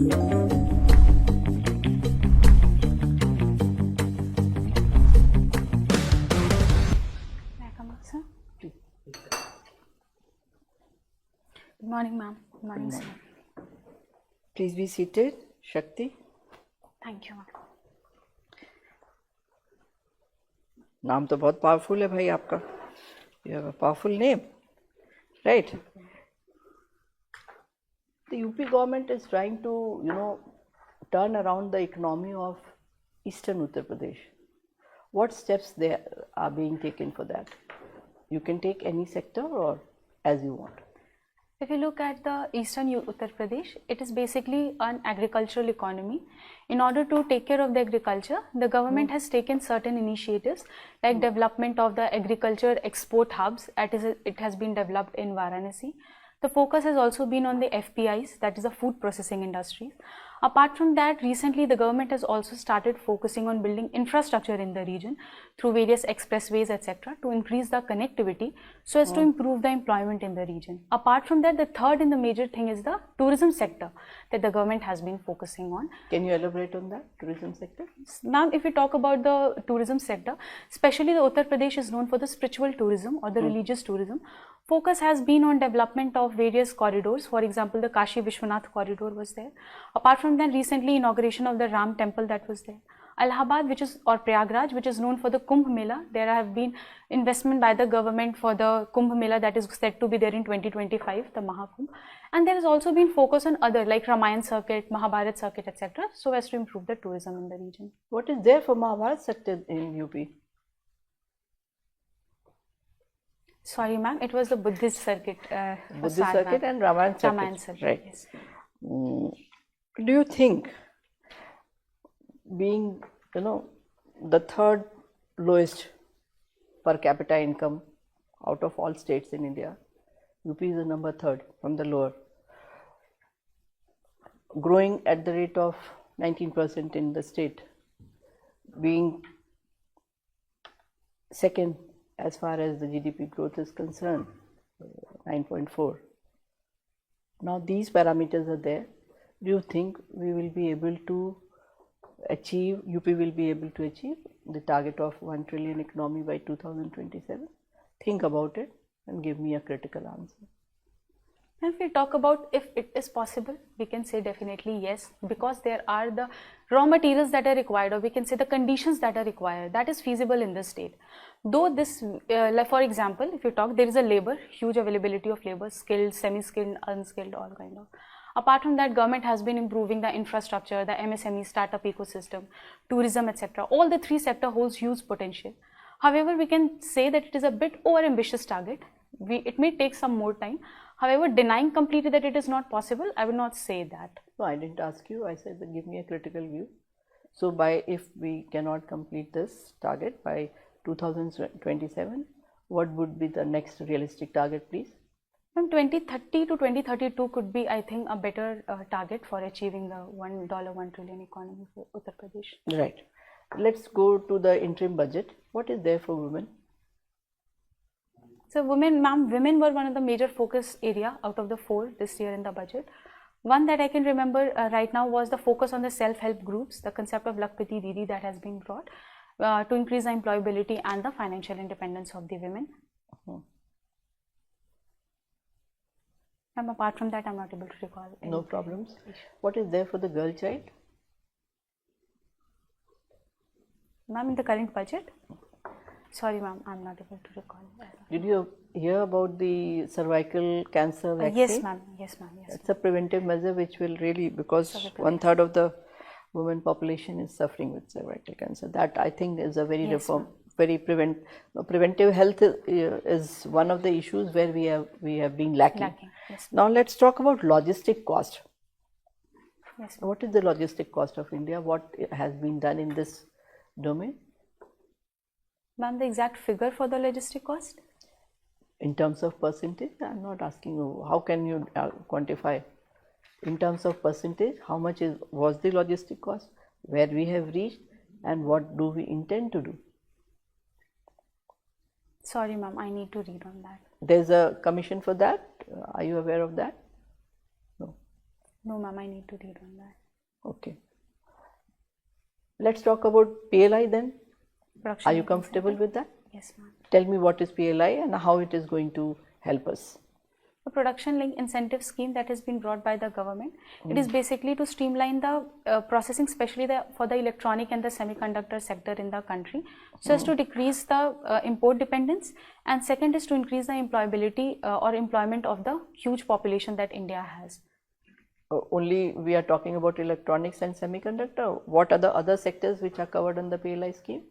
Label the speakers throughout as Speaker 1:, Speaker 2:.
Speaker 1: Good morning, ma'am. Good morning, sir.
Speaker 2: Please be seated. Shakti.
Speaker 1: Thank you, ma'am.
Speaker 2: नाम तो बहुत powerful है भाई आपका. You have a powerful name, right? The UP government is trying to, turn around the economy of Eastern Uttar Pradesh. What steps there are being taken for that? You can take any sector or as you want.
Speaker 1: If you look at the eastern Uttar Pradesh, it is basically an agricultural economy. In order to take care of the agriculture, the government has taken certain initiatives like development of the agriculture export hubs. It has been developed in Varanasi. The focus has also been on the FPIs, that is the food processing industries. Apart from that, recently the government has also started focusing on building infrastructure in the region through various expressways, etc., to increase the connectivity so as to improve the employment in the region. Apart from that, the third and the major thing is the tourism sector that the government has been focusing on.
Speaker 2: Can you elaborate on that, tourism sector?
Speaker 1: Ma'am, if we talk about the tourism sector, especially the Uttar Pradesh is known for the spiritual tourism or the religious tourism. Focus has been on development of various corridors. For example, the Kashi Vishwanath corridor was there. Apart from that, recently inauguration of the Ram temple that was there. Allahabad, or Prayagraj, which is known for the Kumbh Mela. There have been investment by the government for the Kumbh Mela that is set to be there in 2025, the Mahakumbh. And there has also been focus on other like Ramayan circuit, Mahabharat circuit, etc., so as to improve the tourism in the region.
Speaker 2: What is there for Mahabharat circuit in UP?
Speaker 1: Sorry, ma'am, it was the Buddhist circuit.
Speaker 2: Buddhist circuit and Ramayan circuit.
Speaker 1: Ramayan circuit,
Speaker 2: right.
Speaker 1: Yes.
Speaker 2: Do you think, being the third lowest per capita income out of all states in India, UP is the number third from the lower, growing at the rate of 19% in the state, being second as far as the GDP growth is concerned, 9.4. Now these parameters are there. Do you think we will be able to achieve, UP will be able to achieve the target of 1 trillion economy by 2027? Think about it and give me a critical answer.
Speaker 1: And if we talk about if it is possible, we can say definitely yes, because there are the raw materials that are required, or we can say the conditions that are required, that is feasible in the state. Though this, like for example, if you talk, there is a labor, huge availability of labor, skilled, semi-skilled, unskilled, all kind of. Apart from that, government has been improving the infrastructure, the MSME startup ecosystem, tourism, etc. All the three sectors holds huge potential. However, we can say that it is a bit over-ambitious target. It may take some more time. However, denying completely that it is not possible, I would not say that.
Speaker 2: No, I didn't ask you. I said that give me a critical view. So, if we cannot complete this target by 2027, what would be the next realistic target, please?
Speaker 1: From 2030 to 2032 could be, I think, a better target for achieving the $1 trillion economy for Uttar Pradesh.
Speaker 2: Right. Let's go to the interim budget. What is there for women?
Speaker 1: So women were one of the major focus area out of the 4 this year in the budget. One that I can remember right now was the focus on the self-help groups, the concept of Lakpati Didi that has been brought to increase the employability and the financial independence of the women. Apart from that, I'm not able to recall.
Speaker 2: No problems. What is there for the girl child?
Speaker 1: Ma'am, in the current budget? Sorry, ma'am, I'm not able to recall.
Speaker 2: Did you hear about the cervical cancer vaccine?
Speaker 1: Yes, ma'am. Yes, ma'am. Yes,
Speaker 2: it's a preventive measure which will really, because 1/3 of the women population is suffering with cervical cancer. That I think is a very preventive health is one of the issues where we have been lacking.
Speaker 1: Yes.
Speaker 2: Now let's talk about logistic cost.
Speaker 1: Yes.
Speaker 2: What is the logistic cost of India? What has been done in this domain?
Speaker 1: Ma'am, the exact figure for the logistic cost?
Speaker 2: In terms of percentage, I'm not asking you. How can you quantify? In terms of percentage, how much was the logistic cost, where we have reached, and what do we intend to do?
Speaker 1: Sorry, ma'am, I need to read on that.
Speaker 2: There's a commission for that. Are you aware of that? No.
Speaker 1: No, ma'am, I need to read on that.
Speaker 2: Okay. Let's talk about PLI then.
Speaker 1: Production
Speaker 2: Are you
Speaker 1: link
Speaker 2: comfortable
Speaker 1: incentive.
Speaker 2: with that?
Speaker 1: Yes, ma'am.
Speaker 2: Tell me what is PLI and how it is going to help us.
Speaker 1: The production link incentive scheme that has been brought by the government, it is basically to streamline the processing, especially for the electronic and the semiconductor sector in the country, so as to decrease the import dependence, and second is to increase the employability or employment of the huge population that India has.
Speaker 2: Only we are talking about electronics and semiconductor. What are the other sectors which are covered in the PLI scheme?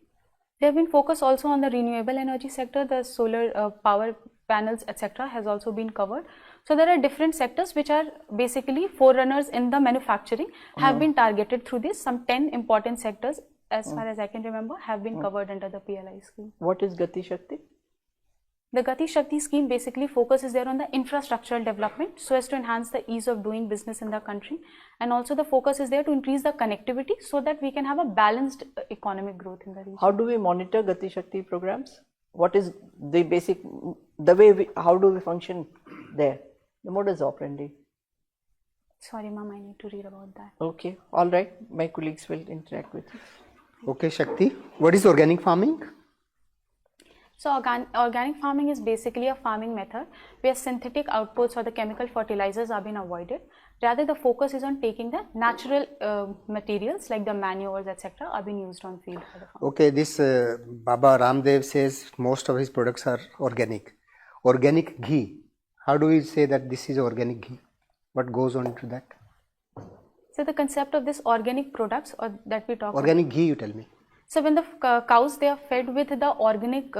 Speaker 1: They have been focused also on the renewable energy sector, the solar power panels, etc. has also been covered. So there are different sectors which are basically forerunners in the manufacturing, have been targeted through this. Some 10 important sectors, as far as I can remember, have been covered under the PLI scheme.
Speaker 2: What is Gati Shakti?
Speaker 1: The Gati Shakti scheme basically focuses there on the infrastructural development, so as to enhance the ease of doing business in the country, and also the focus is there to increase the connectivity so that we can have a balanced economic growth in the region.
Speaker 2: How do we monitor Gati Shakti programs? What is the basic, how do we function there? The modus operandi.
Speaker 1: Sorry, ma'am, I need to read about that.
Speaker 2: Okay, all right. My colleagues will interact with you.
Speaker 3: Okay, Shakti. What is organic farming?
Speaker 1: So organic farming is basically a farming method where synthetic outputs or the chemical fertilizers are being avoided. Rather, the focus is on taking the natural materials like the manures, etc. are being used on field for the farm.
Speaker 3: Okay, this Baba Ramdev says most of his products are organic. Organic ghee. How do we say that this is organic ghee? What goes on into that?
Speaker 1: So the concept of this organic products or that we talk
Speaker 3: Organic ghee, you tell me.
Speaker 1: So when the cows, they are fed with the organic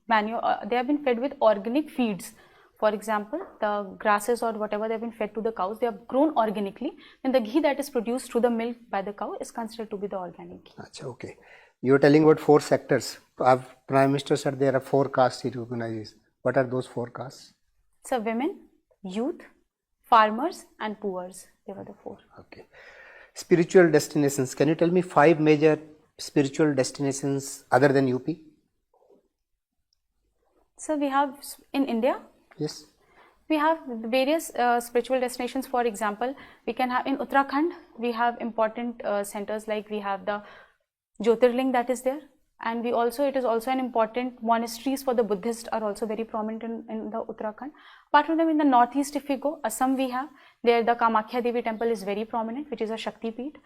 Speaker 1: manure, they have been fed with organic feeds. For example, the grasses or whatever they have been fed to the cows, they have grown organically. And the ghee that is produced through the milk by the cow is considered to be the organic ghee.
Speaker 3: Achha, okay. You are telling about 4 sectors. Prime Minister said there are 4 castes he recognizes. What are those 4 castes?
Speaker 1: So women, youth, farmers and poors. They were the 4.
Speaker 3: Okay. Spiritual destinations. Can you tell me 5 major spiritual destinations other than UP?
Speaker 1: So we have in India,
Speaker 3: Yes.
Speaker 1: we have various spiritual destinations. For example, we can have in Uttarakhand, we have important centers like we have the Jyotirling that is there, and it is also an important monasteries for the Buddhists are also very prominent in the Uttarakhand. Apart from them, in the northeast, if we go, Assam we have there the Kamakhya Devi temple is very prominent, which is a Shakti Peeth.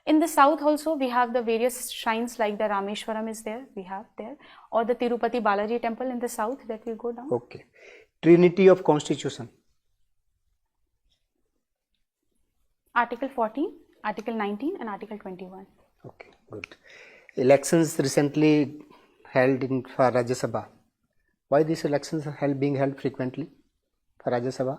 Speaker 1: In the south also we have the various shrines like the Rameshwaram is there, we have there, or the Tirupati Balaji temple in the south that we go down.
Speaker 3: Okay. Trinity of Constitution.
Speaker 1: Article 14, Article 19 and Article 21.
Speaker 3: Okay, good. Elections recently held for Rajya Sabha. Why these elections are being held frequently for Rajya Sabha?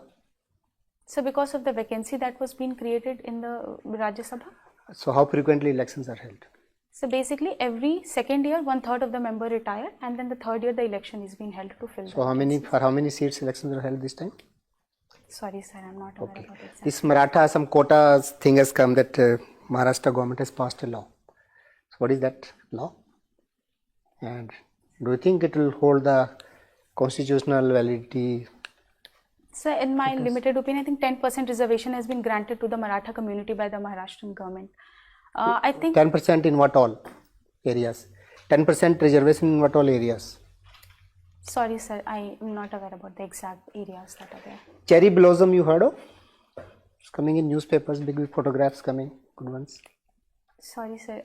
Speaker 1: So because of the vacancy that was being created in the Rajya Sabha.
Speaker 3: So how frequently elections are held?
Speaker 1: So basically every second year 1/3 of the member retire, and then the third year the election is being held to fill.
Speaker 3: So how many seats elections are held this time?
Speaker 1: Sorry sir, I'm not aware about it.
Speaker 3: This Maratha some quota thing has come that Maharashtra government has passed a law. So what is that law? And do you think it will hold the constitutional validity?
Speaker 1: So in my limited opinion, I think 10% reservation has been granted to the Maratha community by the Maharashtrian government. I think
Speaker 3: 10% in what all areas? 10% reservation in what all areas?
Speaker 1: Sorry sir, I am not aware about the exact areas that are there.
Speaker 3: Cherry blossom you heard of? It's coming in newspapers, big photographs coming, good ones.
Speaker 1: Sorry sir,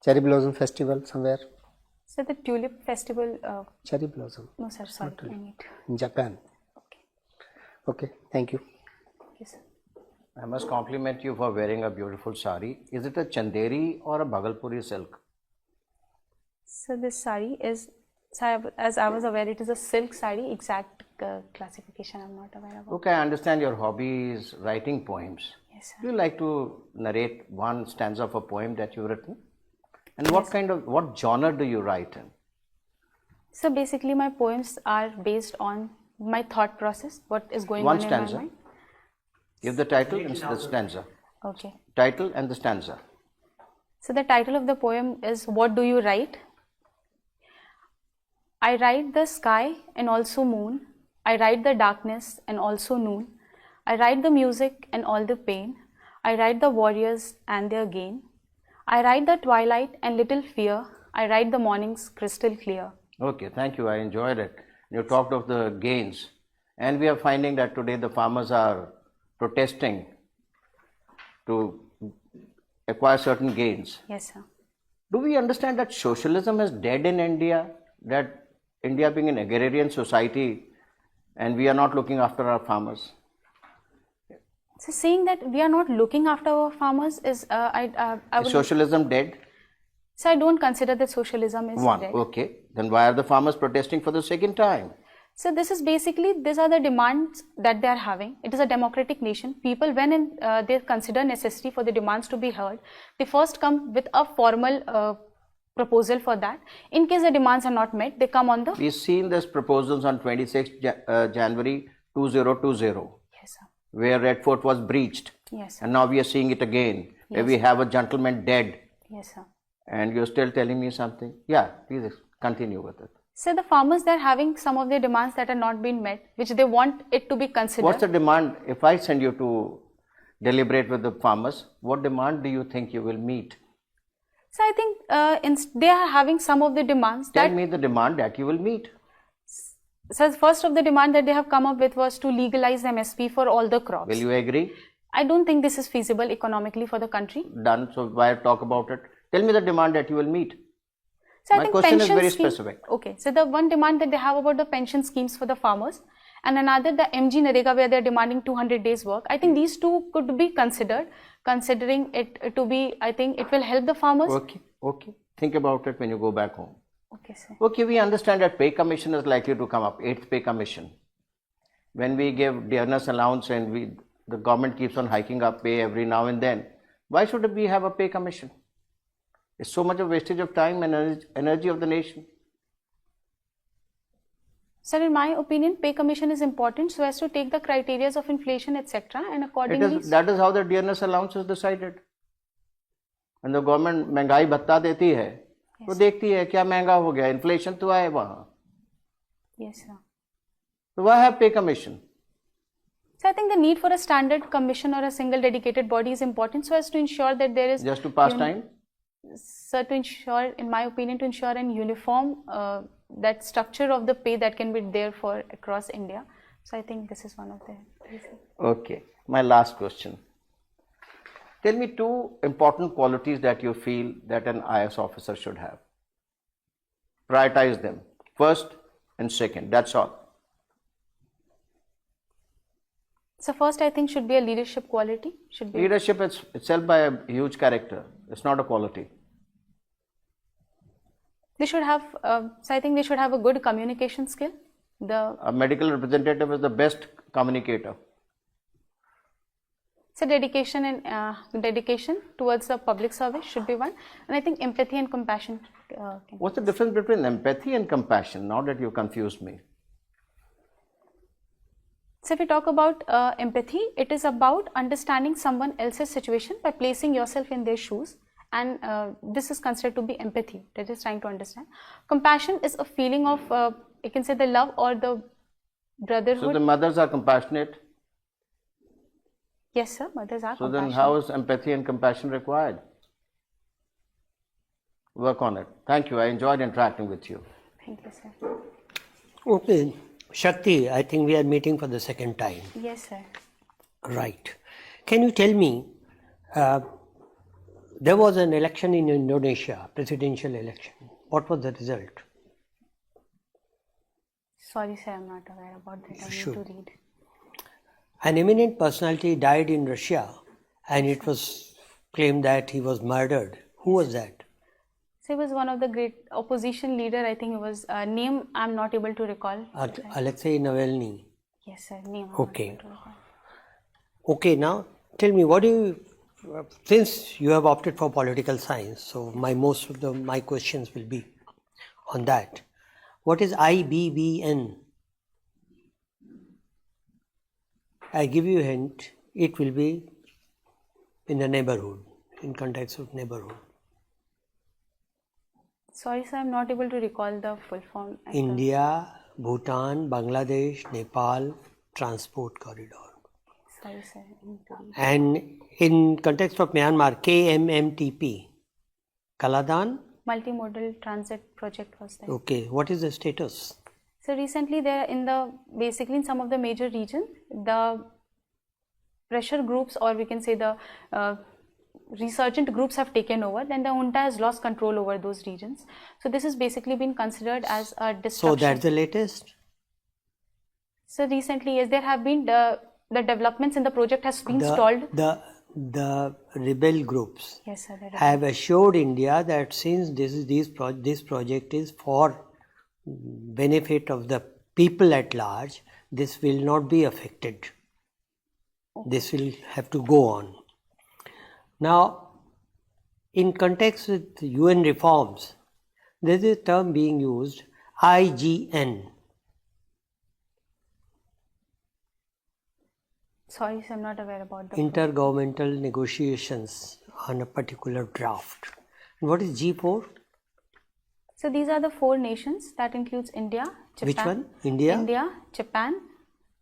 Speaker 3: Cherry blossom festival somewhere?
Speaker 1: So the tulip festival.
Speaker 3: Cherry blossom.
Speaker 1: No sir, sorry, I need.
Speaker 3: In Japan. Okay, thank you.
Speaker 1: Yes, sir.
Speaker 4: I must compliment you for wearing a beautiful sari. Is it a Chanderi or a Bhagalpuri silk?
Speaker 1: So this sari is, as I was aware, it is a silk sari. Exact classification I'm not aware of.
Speaker 4: Okay, I understand your hobby is writing poems.
Speaker 1: Yes, sir.
Speaker 4: Do you like to narrate one stanza of a poem that you've written? And what genre do you write in?
Speaker 1: So basically my poems are based on my thought process, what is going
Speaker 4: One
Speaker 1: on
Speaker 4: stanza.
Speaker 1: in my mind.
Speaker 4: Give the title and the stanza.
Speaker 1: Okay.
Speaker 4: Title and the stanza.
Speaker 1: So the title of the poem is What Do You Write? I write the sky and also moon. I write the darkness and also noon. I write the music and all the pain. I write the warriors and their gain. I write the twilight and little fear. I write the mornings crystal clear.
Speaker 4: Okay, thank you. I enjoyed it. You talked of the gains, and we are finding that today the farmers are protesting to acquire certain gains.
Speaker 1: Yes, sir.
Speaker 4: Do we understand that socialism is dead in India? That India being an agrarian society and we are not looking after our farmers?
Speaker 1: So saying that we are not looking after our farmers is, I
Speaker 4: Is
Speaker 1: would.
Speaker 4: socialism dead?
Speaker 1: So I don't consider that socialism is
Speaker 4: One.
Speaker 1: dead.
Speaker 4: Okay. Then why are the farmers protesting for the second time?
Speaker 1: So this is basically, these are the demands that they are having. It is a democratic nation. People, when they consider necessity for the demands to be heard, they first come with a formal proposal for that. In case the demands are not met, they come on the.
Speaker 4: We've seen this proposals on 26th January 2020,
Speaker 1: Yes, sir.
Speaker 4: where Red Fort was breached.
Speaker 1: Yes, sir.
Speaker 4: And now we are seeing it again, where we have a gentleman dead.
Speaker 1: Yes, sir.
Speaker 4: And you're still telling me something? Yeah, please continue with it.
Speaker 1: So the farmers, they are having some of their demands that are not being met, which they want it to be considered.
Speaker 4: What's the demand? If I send you to deliberate with the farmers, what demand do you think you will meet?
Speaker 1: So I think they are having some of the demands
Speaker 4: Tell
Speaker 1: that.
Speaker 4: me the demand that you will meet.
Speaker 1: So first of the demand that they have come up with was to legalize MSP for all the crops.
Speaker 4: Will you agree?
Speaker 1: I don't think this is feasible economically for the country.
Speaker 4: Done. So why talk about it? Tell me the demand that you will meet.
Speaker 1: So
Speaker 4: My
Speaker 1: I think
Speaker 4: question is
Speaker 1: pension
Speaker 4: very
Speaker 1: scheme-
Speaker 4: specific.
Speaker 1: Okay, so the one demand that they have about the pension schemes for the farmers, and another the MG Narega where they are demanding 200 days work. I think these two could be considered, considering it to be, I think it will help the farmers.
Speaker 4: Okay, okay. Think about it when you go back home.
Speaker 1: Okay, sir.
Speaker 4: Okay, we understand that pay commission is likely to come up, 8th pay commission. When we give dearness allowance and the government keeps on hiking up pay every now and then, why should we have a pay commission? It's so much of wastage of time and energy of the nation.
Speaker 1: Sir, in my opinion, pay commission is important so as to take the criteria of inflation, etc. and accordingly.
Speaker 4: That is how the dearness allowance is decided. And the government महंगाई भत्ता देती है, वो देखती है क्या महंगा हो गया, इन्फ्लेशन तो आए वहाँ.
Speaker 1: Yes, sir.
Speaker 4: So why have pay commission?
Speaker 1: So I think the need for a standard commission or a single dedicated body is important so as to ensure that there is.
Speaker 4: Just to pass time?
Speaker 1: Sir, to ensure, in my opinion, to ensure an uniform that structure of the pay that can be there for across India. So I think this is one of the reasons.
Speaker 4: Okay, my last question. Tell me two important qualities that you feel that an IS officer should have. Prioritize them, first and second, that's all.
Speaker 1: So first, I think should be a leadership quality. Should be
Speaker 4: Leadership is itself by a huge character, it's not a quality.
Speaker 1: they should have. So I think they should have a good communication skill.
Speaker 4: A medical representative is the best communicator.
Speaker 1: So dedication and dedication towards the public service should be one, and I think empathy and compassion.
Speaker 4: What's the difference between empathy and compassion? Now that you confused me.
Speaker 1: So if we talk about empathy, it is about understanding someone else's situation by placing yourself in their shoes, and this is considered to be empathy. That is trying to understand. Compassion is a feeling of, you can say, the love or the brotherhood.
Speaker 4: So the mothers are compassionate.
Speaker 1: Yes, sir. Mothers are
Speaker 4: So
Speaker 1: compassionate.
Speaker 4: then how is empathy and compassion required? Work on it. Thank you. I enjoyed interacting with you.
Speaker 1: Thank you, sir.
Speaker 5: Okay, Shakti, I think we are meeting for the second time.
Speaker 1: Yes, sir.
Speaker 5: Right. Can you tell me, there was an election in Indonesia, presidential election. What was the result?
Speaker 1: Sorry, sir. I'm not aware about that. I need
Speaker 5: should.
Speaker 1: to read.
Speaker 5: An eminent personality died in Russia and it was claimed that he was murdered. Who was that?
Speaker 1: So he was one of the great opposition leader. I think it was name. I'm not able to recall.
Speaker 5: Alexei Navalny.
Speaker 1: Yes, sir. Name. I'm not
Speaker 5: Okay.
Speaker 1: able to recall.
Speaker 5: Okay, now tell me, what do you, since you have opted for political science, so most of my questions will be on that. What is IBBN? I give you a hint, it will be in the neighborhood, in context of neighborhood.
Speaker 1: Sorry, sir. I'm not able to recall the full form.
Speaker 5: India, Bhutan, Bangladesh, Nepal, transport corridor.
Speaker 1: Sorry, sir. I need to read.
Speaker 5: And in context of Myanmar, KMMTP, Kaladan.
Speaker 1: Multimodal transit project was there.
Speaker 5: Okay, what is the status?
Speaker 1: So recently there basically in some of the major regions, the pressure groups, or we can say the resurgent groups, have taken over, then the junta has lost control over those regions. So this has basically been considered as a destruction.
Speaker 5: So that's the latest?
Speaker 1: So recently, yes, there have been the developments in the project has been stalled.
Speaker 5: The rebel groups
Speaker 1: Yes, sir.
Speaker 5: have assured India that since this project is for benefit of the people at large, this will not be affected. This will have to go on. Now, in context with UN reforms, there is a term being used, IGN.
Speaker 1: Sorry, sir, I'm not aware about the
Speaker 5: Intergovernmental negotiations on a particular draft. And what is G4?
Speaker 1: So these are the 4 nations that includes India, Japan.
Speaker 5: Which one? India?
Speaker 1: India, Japan,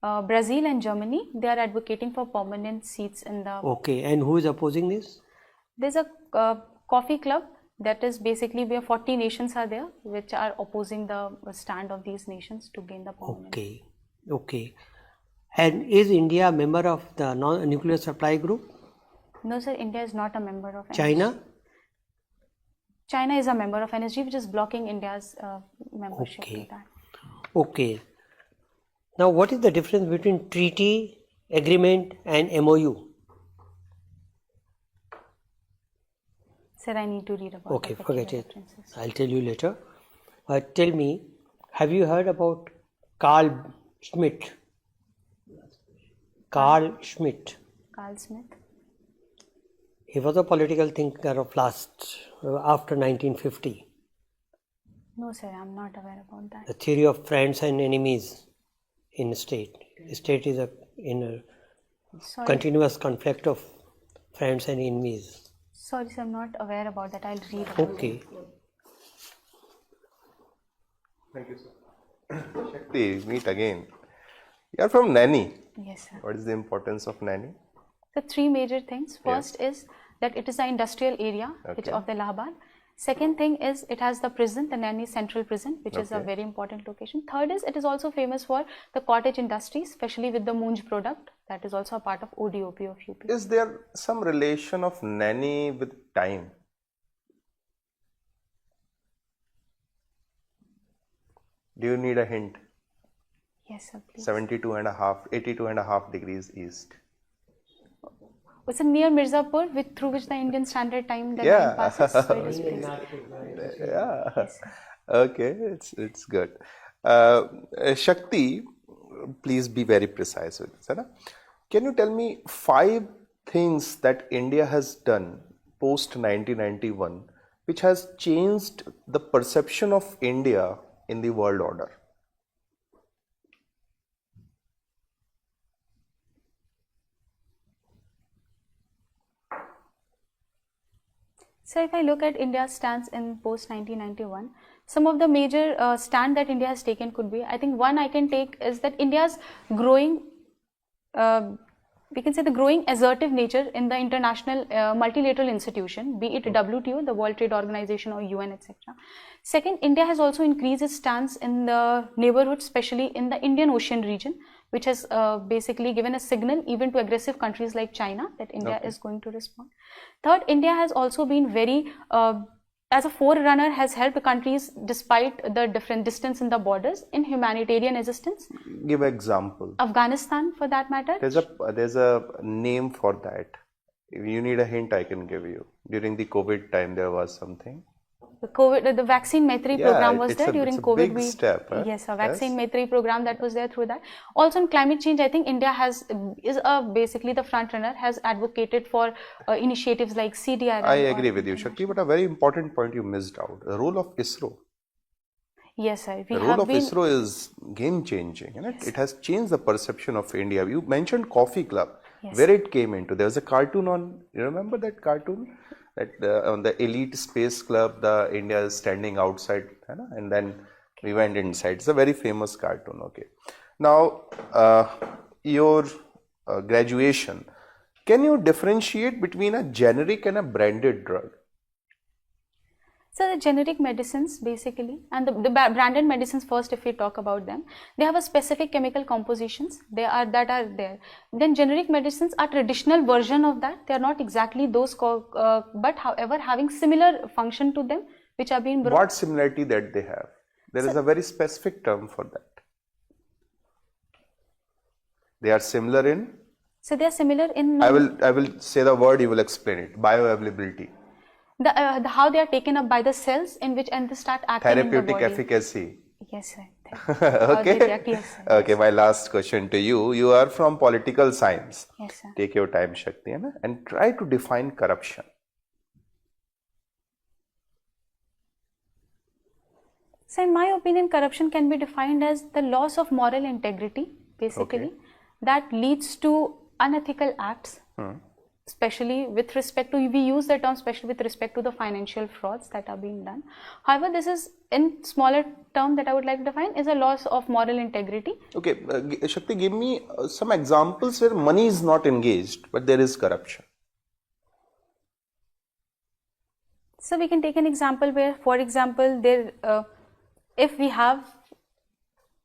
Speaker 1: Brazil and Germany. They are advocating for permanent seats in the...
Speaker 5: Okay, and who is opposing this?
Speaker 1: There's a coffee club that is basically where 40 nations are there, which are opposing the stand of these nations to gain the permanent.
Speaker 5: Okay, okay. And is India a member of the nuclear supply group?
Speaker 1: No, sir, India is not a member of NSG.
Speaker 5: China?
Speaker 1: China is a member of NSG, which is blocking India's membership to that.
Speaker 5: Okay. Now, what is the difference between treaty, agreement and MOU?
Speaker 1: Sir, I need to read about
Speaker 5: Okay,
Speaker 1: the
Speaker 5: forget
Speaker 1: particular
Speaker 5: it.
Speaker 1: differences.
Speaker 5: I'll tell you later. Tell me, have you heard about Carl Schmitt? Carl Schmitt.
Speaker 1: Carl Smith.
Speaker 5: He was a political thinker of after 1950.
Speaker 1: No, sir, I'm not aware about that.
Speaker 5: The theory of friends and enemies in state. State is in a
Speaker 1: Sorry,
Speaker 5: continuous conflict of friends and enemies.
Speaker 1: sorry, sir, I'm not aware about that. I'll read about it.
Speaker 5: Okay.
Speaker 6: Thank you, sir. Shakti, meet again. You are from Naini.
Speaker 1: Yes, sir.
Speaker 6: What is the importance of Naini?
Speaker 1: The 3 major things. First is that it is an industrial area which
Speaker 6: Okay.
Speaker 1: of the Allahabad. Second thing is it has the prison, the Naini Central Prison, which is a
Speaker 6: Okay.
Speaker 1: very important location. Third is it is also famous for the cottage industry, especially with the Moonj product. That is also a part of ODOP of UP.
Speaker 6: Is there some relation of Naini with time? Do you need a hint?
Speaker 1: Yes, sir, please.
Speaker 6: 82.5 degrees east.
Speaker 1: It's near Mirzapur, through which the Indian Standard Time the
Speaker 6: Yeah.
Speaker 1: line passes. So it is placed.
Speaker 6: Yeah. Okay, it's good. Shakti, please be very precise with this. Hai na? Can you tell me 5 things that India has done post 1991 which has changed the perception of India in the world order?
Speaker 1: So if I look at India's stance in post 1991, some of the major stand that India has taken could be, I think one I can take is that India's growing, we can say the growing assertive nature in the international multilateral institution, be it WTO, the World Trade Organization, or UN, etc. Second, India has also increased its stance in the neighborhood, especially in the Indian Ocean region, which has basically given a signal even to aggressive countries like China that India is going to respond. Third, India has also been very, as a forerunner, has helped countries despite the different distance in the borders in humanitarian assistance.
Speaker 6: Give an example.
Speaker 1: Afghanistan, for that matter.
Speaker 6: There's a name for that. If you need a hint, I can give you. During the COVID time, there was something.
Speaker 1: The vaccine Maitri program was there during
Speaker 6: it's a
Speaker 1: COVID.
Speaker 6: big step. Huh?
Speaker 1: Yes, a vaccine Maitri program that was there through that. Also in climate change, I think India is basically the front runner, has advocated for initiatives like CDR.
Speaker 6: I agree with you, Shakti, but a very important point you missed out. The role of ISRO.
Speaker 1: Yes, sir.
Speaker 6: The role of ISRO is game changing. Yes. It has changed the perception of India. You mentioned Coffee Club, where it came into. There was a cartoon on, you remember that cartoon? That on the elite space club, the India is standing outside, and then we went inside. It's a very famous cartoon. Okay. Now, your graduation, can you differentiate between a generic and a branded drug?
Speaker 1: So the generic medicines basically, and the branded medicines first, if we talk about them, they have a specific chemical compositions that are there. Then generic medicines are traditional version of that. They are not exactly those, but however having similar function to them, which are being brought.
Speaker 6: What similarity that they have? There is a very specific term for that. They are similar in?
Speaker 1: So they are similar in.
Speaker 6: I will say the word, you will explain it. Bioavailability.
Speaker 1: How they are taken up by the cells in which and they start acting in the
Speaker 6: Therapeutic
Speaker 1: body.
Speaker 6: efficacy.
Speaker 1: Yes, sir.
Speaker 6: Okay.
Speaker 1: Yes, sir.
Speaker 6: Okay, my last question to you. You are from political science.
Speaker 1: Yes, sir.
Speaker 6: Take your time, Shakti, and try to define corruption.
Speaker 1: So in my opinion, corruption can be defined as the loss of moral integrity, basically, that leads to unethical acts, especially with respect to, we use the term especially with respect to the financial frauds that are being done. However, this is in smaller term that I would like to define is a loss of moral integrity.
Speaker 6: Okay, Shakti, give me some examples where money is not engaged, but there is corruption.
Speaker 1: So we can take an example where, for example, there, if we have,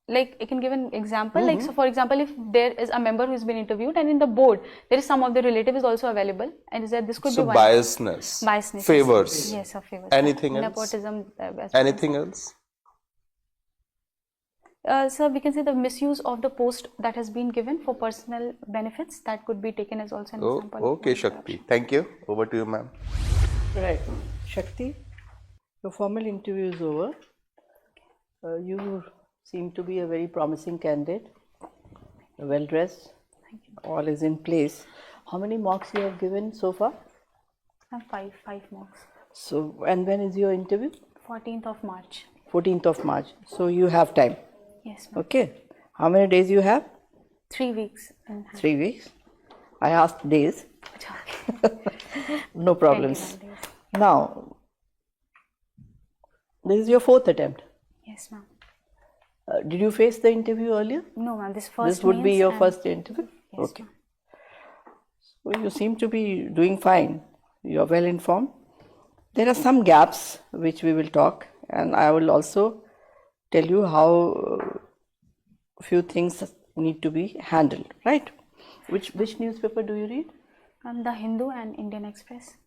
Speaker 1: like, I can give an example, like, so for example, if there is a member who has been interviewed and in the board, there is some of the relative is also available, and is that this could
Speaker 6: So
Speaker 1: be one.
Speaker 6: biasness, favors.
Speaker 1: Yes, of favors.
Speaker 6: Anything else?
Speaker 1: Nepotism.
Speaker 6: Anything else?
Speaker 1: So we can say the misuse of the post that has been given for personal benefits, that could be taken as also an example.
Speaker 6: Okay, Shakti. Thank you. Over to you, ma'am.
Speaker 2: Right. Shakti, your formal interview is over. You seem to be a very promising candidate, well dressed, all is in place. How many mocks you have given so far?
Speaker 1: Five marks.
Speaker 2: So, and when is your interview?
Speaker 1: 14th of March.
Speaker 2: 14th of March. So you have time.
Speaker 1: Yes, ma'am.
Speaker 2: Okay. How many days you have?
Speaker 1: 3 weeks.
Speaker 2: 3 weeks. I asked days. No problems.
Speaker 1: 21 days.
Speaker 2: Now, this is your 4th attempt.
Speaker 1: Yes, ma'am.
Speaker 2: Did you face the interview earlier?
Speaker 1: No, ma'am. This first.
Speaker 2: This would be
Speaker 1: means
Speaker 2: your
Speaker 1: I'm-
Speaker 2: first interview?
Speaker 1: Yes,
Speaker 2: Okay.
Speaker 1: ma'am.
Speaker 2: So you seem to be doing fine. You are well informed. There are some gaps which we will talk, and I will also tell you how few things need to be handled, right? Which newspaper do you read?
Speaker 1: The Hindu and Indian Express.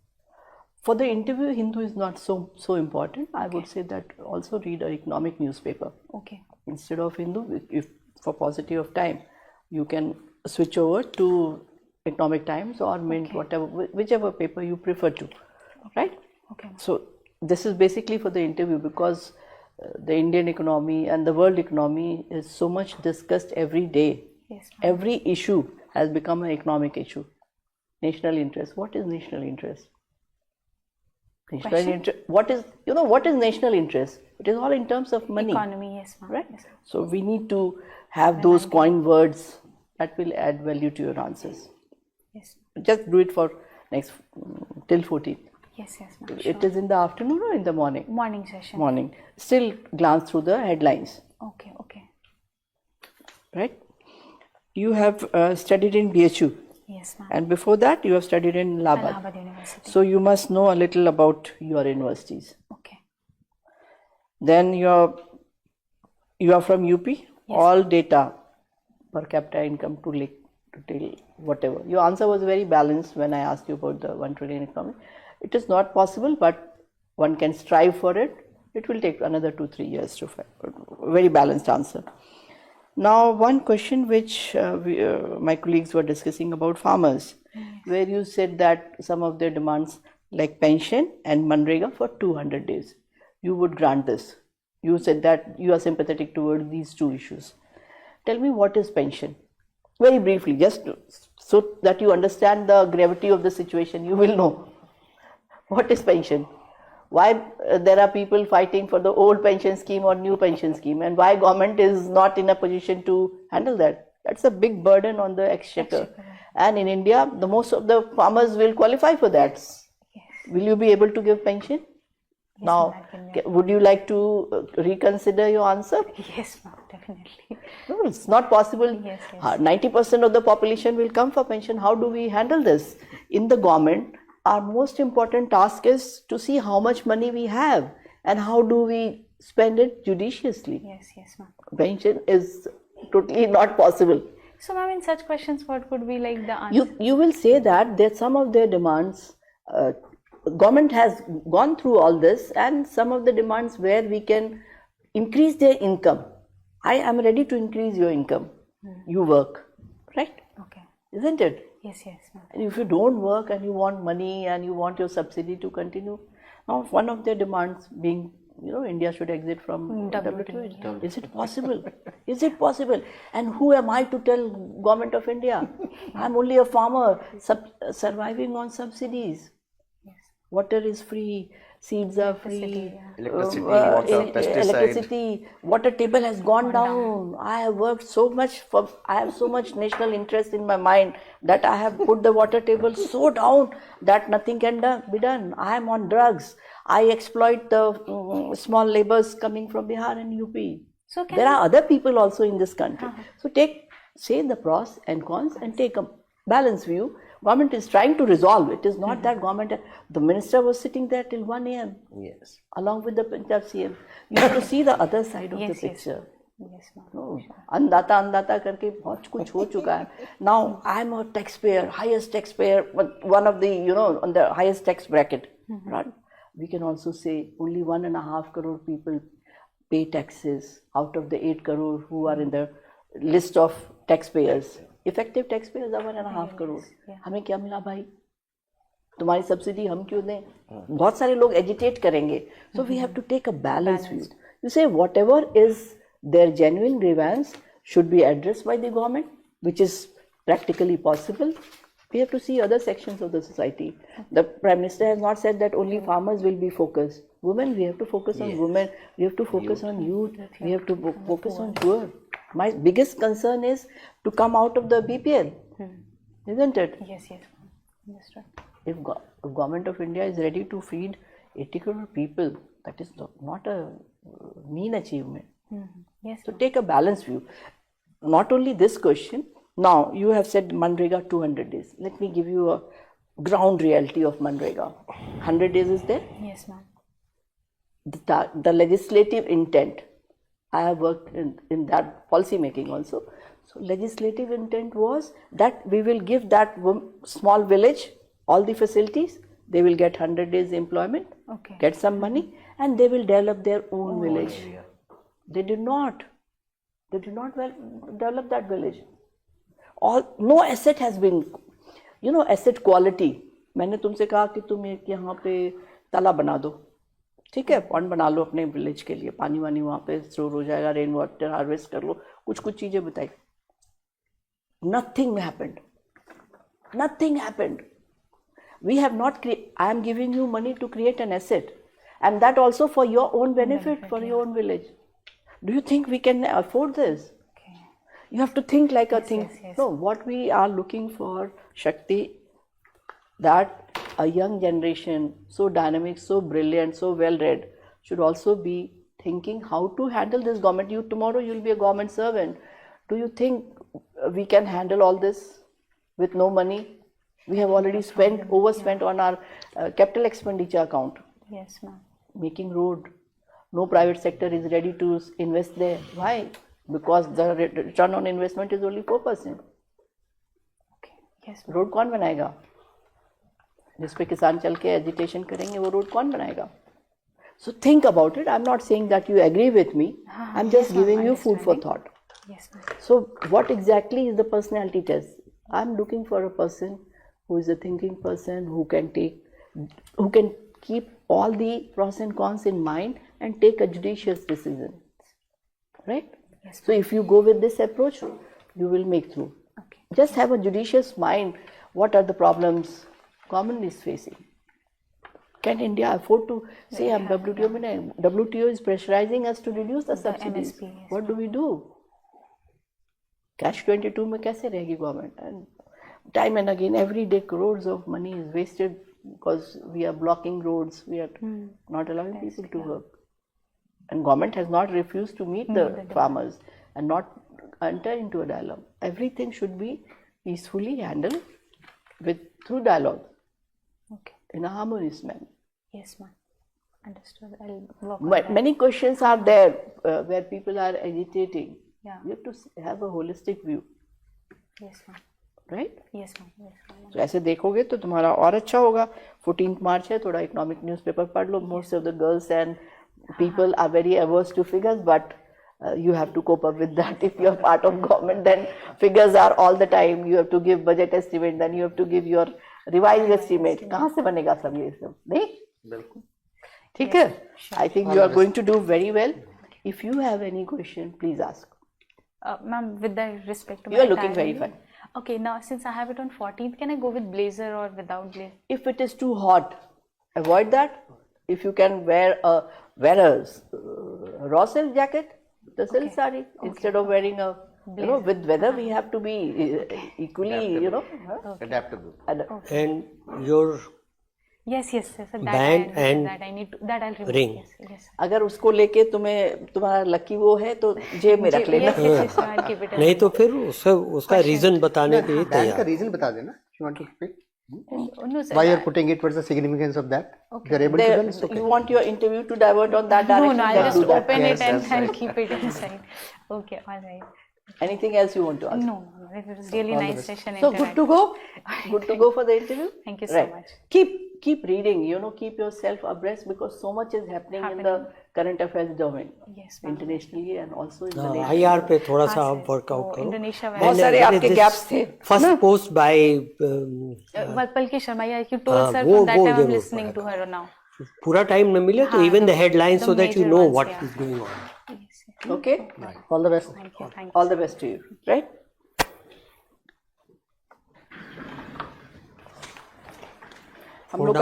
Speaker 2: For the interview, Hindu is not so important. I would say that also read an economic newspaper.
Speaker 1: Okay.
Speaker 2: Instead of Hindu, if for paucity of time, you can switch over to Economic Times or Mint, whatever, whichever paper you prefer to, right?
Speaker 1: Okay.
Speaker 2: So this is basically for the interview, because the Indian economy and the world economy is so much discussed every day.
Speaker 1: Yes, ma'am.
Speaker 2: Every issue has become an economic issue. National interest. What is national interest? National interest. What is national interest? It is all in terms of money.
Speaker 1: Economy, yes, ma'am.
Speaker 2: Right?
Speaker 1: Yes, ma'am.
Speaker 2: So we need to have those coin words that will add value to your answers.
Speaker 1: Yes.
Speaker 2: Just do it for next till 14th.
Speaker 1: Yes, ma'am.
Speaker 2: It is in the afternoon or in the morning?
Speaker 1: Morning session.
Speaker 2: Morning. Still glance through the headlines.
Speaker 1: Okay.
Speaker 2: Right? You have studied in BHU.
Speaker 1: Yes, ma'am.
Speaker 2: And before that, you have studied in Allahabad.
Speaker 1: Allahabad University.
Speaker 2: So you must know a little about your universities.
Speaker 1: Okay.
Speaker 2: Then you are from UP. Yes. All data, per capita income to till whatever. Your answer was very balanced when I asked you about the 1 trillion economy. It is not possible, but one can strive for it. It will take another 2-3 years to find a very balanced answer. Now, one question which my colleagues were discussing about farmers, where you said that some of their demands like pension and Manrega for 200 days, you would grant this. You said that you are sympathetic toward these two issues. Tell me, what is pension? Very briefly, just so that you understand the gravity of the situation, you will know. What is pension? Why there are people fighting for the old pension scheme or new pension scheme, and why government is not in a position to handle that? That's a big burden on the exchequer. And in India, the most of the farmers will qualify for that. Yes. Will you be able to give pension? Yes, now, would you like to reconsider your answer?
Speaker 1: Yes, ma'am. Definitely.
Speaker 2: No, it's not possible.
Speaker 1: Yes, yes.
Speaker 2: 90% of the population will come for pension. How do we handle this? In the government, our most important task is to see how much money we have and how do we spend it judiciously.
Speaker 1: Yes, yes, ma'am.
Speaker 2: Pension is totally not possible.
Speaker 1: So, ma'am, in such questions, what could be like the answer?
Speaker 2: You will say that some of their demands, government has gone through all this, and some of the demands where we can increase their income. I am ready to increase your income. You work, right?
Speaker 1: Okay.
Speaker 2: Isn't it?
Speaker 1: Yes, yes, ma'am.
Speaker 2: And if you don't work and you want money and you want your subsidy to continue, now one of their demands being, India should exit from WTO. Is it possible? Is it possible? And who am I to tell government of India? I'm only a farmer surviving on subsidies.
Speaker 1: Yes.
Speaker 2: Water is free, seeds are free,
Speaker 4: Electricity, water, pesticide.
Speaker 2: electricity, water table has gone down. I have worked so much I have so much national interest in my mind that I have put the water table so down that nothing can be done. I am on drugs. I exploit the small laborers coming from Bihar and UP.
Speaker 1: So
Speaker 2: There are other people also in this country. So say the pros and cons and take a balanced view. Government is trying to resolve. It is not that the minister was sitting there till 1 a.m.
Speaker 4: Yes.
Speaker 2: along with the Punjab CM. You have to see the other side of the picture.
Speaker 1: Yes, ma'am.
Speaker 2: No, andata करके बहुत कुछ हो चुका है. Now I am a taxpayer, highest taxpayer, one of the on the highest tax bracket. Right? We can also say only 1.5 crore people pay taxes out of the 8 crore who are in the list of taxpayers. Effective taxpayers are 1.5 crore. हमें क्या मिला भाई? तुम्हारी subsidy हम क्यों दें? बहुत सारे लोग एजिटेट करेंगे. So we have to take a balanced view. You say whatever is their genuine grievance should be addressed by the government, which is practically possible. We have to see other sections of the society. The Prime Minister has not said that only farmers will be focused. Women, we have to focus on women. We have to focus on youth. We have to focus on poor. My biggest concern is to come out of the BPL, isn't it?
Speaker 1: Yes, yes, ma'am. That's right.
Speaker 2: If government of India is ready to feed 80 crore people, that is not a mean achievement.
Speaker 1: Yes.
Speaker 2: So take a balanced view. Not only this question. Now you have said Manrega 200 days. Let me give you a ground reality of Manrega. 100 days is there.
Speaker 1: Yes, ma'am.
Speaker 2: The legislative intent. I have worked in that policy making also. So legislative intent was that we will give that small village all the facilities. They will get 100 days employment, get some money, and they will develop their own village. They did not. They did not develop that village. No asset has been, asset quality. मैंने तुमसे कहा कि तुम एक यहाँ पे तालाब बना दो, ठीक है, पॉन्ड बना लो अपने विलेज के लिए, पानी वानी वहाँ पे स्टोर हो जाएगा, रेन वाटर हार्वेस्ट कर लो, कुछ चीजें बताई. Nothing happened. Nothing happened. We have not I am giving you money to create an asset, and that also for your own benefit, for your own village. Do you think we can afford this? You have to think like a thing.
Speaker 1: Yes.
Speaker 2: No, what we are looking for, Shakti, that a young generation, so dynamic, so brilliant, so well read, should also be thinking how to handle this government. Tomorrow you will be a government servant. Do you think we can handle all this with no money? We have already overspent on our capital expenditure account.
Speaker 1: Yes, ma'am.
Speaker 2: Making road. No private sector is ready to invest there. Why? Because the return on investment is only 4%.
Speaker 1: Yes,
Speaker 2: road कौन बनाएगा? जिस पे किसान चल के agitation करेंगे वो road कौन बनाएगा? So think about it. I'm not saying that you agree with me. I'm just giving you food for thought.
Speaker 1: Yes, ma'am.
Speaker 2: So what exactly is the personality test? I'm looking for a person who is a thinking person, who can keep all the pros and cons in mind and take a judicious decision. Right?
Speaker 1: Yes,
Speaker 2: so if you go with this approach, you will make through. Just have a judicious mind. What are the problems government is facing? Can India afford to say I'm WTO? WTO is pressurizing us to reduce the subsidies.
Speaker 1: MSP, yes.
Speaker 2: What do we do? Catch 22 में कैसे रहेगी government? And time and again, every day crores of money is wasted because we are blocking roads. We are not allowing people to work. And government has not refused to meet the farmers. and not enter into a dialogue. Everything should be peacefully handled through dialogue
Speaker 1: Okay.
Speaker 2: in a harmonious manner.
Speaker 1: Yes, ma'am. Understood. I'll work on that.
Speaker 2: Many questions are there where people are agitating.
Speaker 1: Yeah.
Speaker 2: You have to have a holistic view,
Speaker 1: Yes, ma'am.
Speaker 2: right?
Speaker 1: Yes, ma'am. Yes, ma'am.
Speaker 2: तो ऐसे देखोगे तो तुम्हारा और अच्छा होगा. 14th March है, थोड़ा इकोनॉमिक न्यूज़पेपर पढ़ लो. Most of the girls and people are very averse to figures, but you have to cope up with that. If you are part of government, then figures are all the time. You have to give budget estimate, then you have to give your revised estimate. कहाँ से बनेगा सब ये सब? नहीं?
Speaker 4: बिल्कुल.
Speaker 2: ठीक है? I think you are going to do very well. If you have any question, please ask.
Speaker 1: Ma'am, with the respect to
Speaker 2: You are
Speaker 1: my
Speaker 2: looking
Speaker 1: attire,
Speaker 2: very fine.
Speaker 1: Okay, now since I have it on 14th, can I go with blazer or without blazer?
Speaker 2: If it is too hot, avoid that. If you can wear a raw silk jacket, the silk sari, instead of wearing a, with weather we have to be equally,
Speaker 4: Adaptable.
Speaker 5: And your
Speaker 1: Yes. That
Speaker 5: Band and
Speaker 1: that I need to, that I'll remove.
Speaker 5: ring.
Speaker 1: Yes.
Speaker 2: अगर उसको लेके तुम्हारा lucky वो है तो जेब में रख लेना.
Speaker 1: Yes, I'll keep it.
Speaker 5: नहीं तो फिर उसका रीजन बताने के लिए
Speaker 3: Ban का
Speaker 5: तैयार.
Speaker 3: reason बता देना. You want to pick?
Speaker 1: No, sir.
Speaker 3: Why you are putting it? What's the significance of that? If you are able to, then it's okay.
Speaker 2: You want your interview to divert on that
Speaker 1: No,
Speaker 2: direction?
Speaker 1: I'll
Speaker 2: then
Speaker 1: just
Speaker 2: do that.
Speaker 1: open it and
Speaker 4: that's
Speaker 1: I'll keep it inside. Okay, all right.
Speaker 2: Anything else you want to ask?
Speaker 1: No, it was really nice session.
Speaker 2: So good to go? Good to go for the interview?
Speaker 1: Thank you so much.
Speaker 2: Keep reading, keep yourself abreast because so much is happening in the current affairs domain.
Speaker 1: Yes, ma'am.
Speaker 2: Internationally and also in the nation.
Speaker 5: IR पे थोड़ा सा आप workout करो.
Speaker 1: Indonesia
Speaker 2: बहुत सारे आपके gaps थे.
Speaker 5: First post by
Speaker 1: Palki Sharma, yeah, you told sir
Speaker 5: वो
Speaker 1: from that time I'm
Speaker 5: जरूर
Speaker 1: listening to her now.
Speaker 5: पूरा टाइम न मिले तो even the headlines
Speaker 1: the
Speaker 5: so that you
Speaker 1: major
Speaker 5: know
Speaker 1: ones,
Speaker 5: what
Speaker 1: yeah.
Speaker 5: is going on.
Speaker 1: Yes.
Speaker 2: Okay?
Speaker 3: All the best.
Speaker 1: Thank you.
Speaker 2: All the best to you. Right? हम लोग का